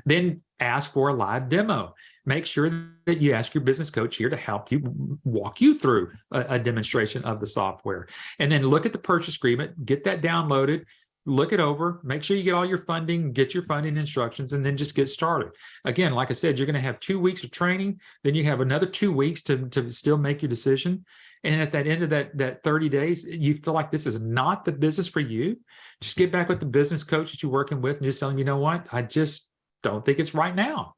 Then ask for a live demo. Make sure that you ask your business coach here to help you walk you through a demonstration of the software. And then look at the purchase agreement, get that downloaded, look it over, make sure you get all your funding, get your funding instructions, and then just get started. Again, like I said, you're going to have 2 weeks of training. Then you have another 2 weeks to still make your decision. And at that end of that 30 days, you feel like this is not the business for you, just get back with the business coach that you're working with and just tell them, you know what, I just don't think it's right now.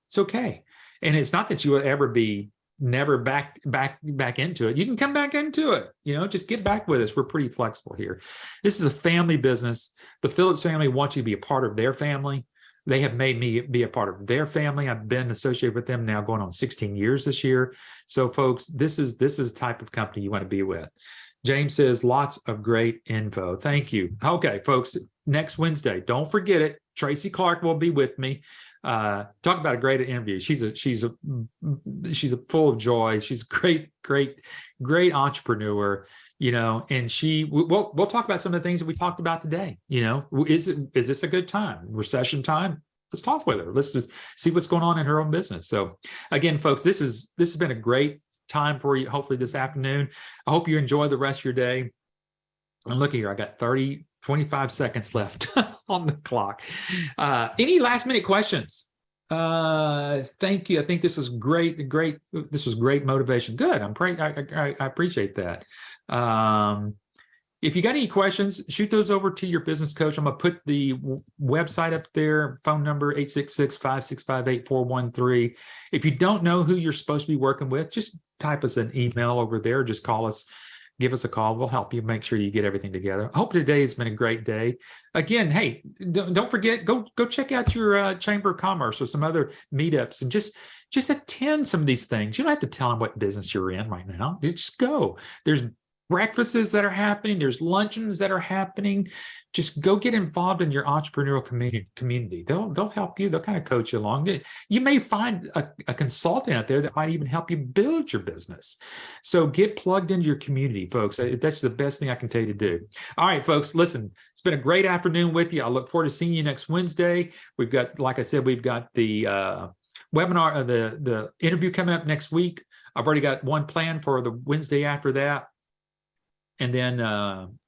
It's okay. And it's not that you will ever be never back into it. You can come back into it, just get back with us. We're pretty flexible here. This is a family business. The Phillips family wants you to be a part of their family. They have made me be a part of their family. I've been associated with them now going on 16 years this year. So folks, this is the type of company you want to be with. James says, lots of great info. Thank you. Okay, folks, next Wednesday, don't forget it. Tracy Clark will be with me. Talk about a great interview. She's full of joy. She's a great entrepreneur, and we'll talk about some of the things that we talked about today. Is this a good time? Recession time? Let's talk with her. Let's just see what's going on in her own business. So again, folks, this has been a great time for you, hopefully this afternoon. I hope you enjoy the rest of your day. And look here, I got 25 seconds left on the clock. Any last minute questions? Thank you. I think this is great. This was great motivation. Good. I appreciate that. If you got any questions, shoot those over to your business coach. I'm going to put the website up there, phone number 866-565-8413. If you don't know who you're supposed to be working with, just type us an email over there. Just call us. Give us a call. We'll help you make sure you get everything together. I hope today has been a great day. Again, hey, don't forget, go check out your Chamber of Commerce or some other meetups and just attend some of these things. You don't have to tell them what business you're in right now. You just go. There's breakfasts that are happening. There's luncheons that are happening. Just go get involved in your entrepreneurial community. They'll help you. They'll kind of coach you along. You may find a consultant out there that might even help you build your business. So get plugged into your community, folks. That's the best thing I can tell you to do. All right, folks, listen, it's been a great afternoon with you. I look forward to seeing you next Wednesday. We've got, like I said, we've got the webinar, the interview coming up next week. I've already got one planned for the Wednesday after that. And then,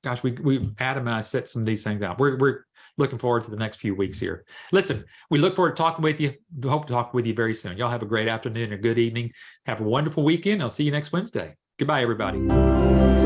gosh, we Adam and I set some of these things out. We're looking forward to the next few weeks here. Listen, we look forward to talking with you. Hope to talk with you very soon. Y'all have a great afternoon and a good evening. Have a wonderful weekend. I'll see you next Wednesday. Goodbye, everybody.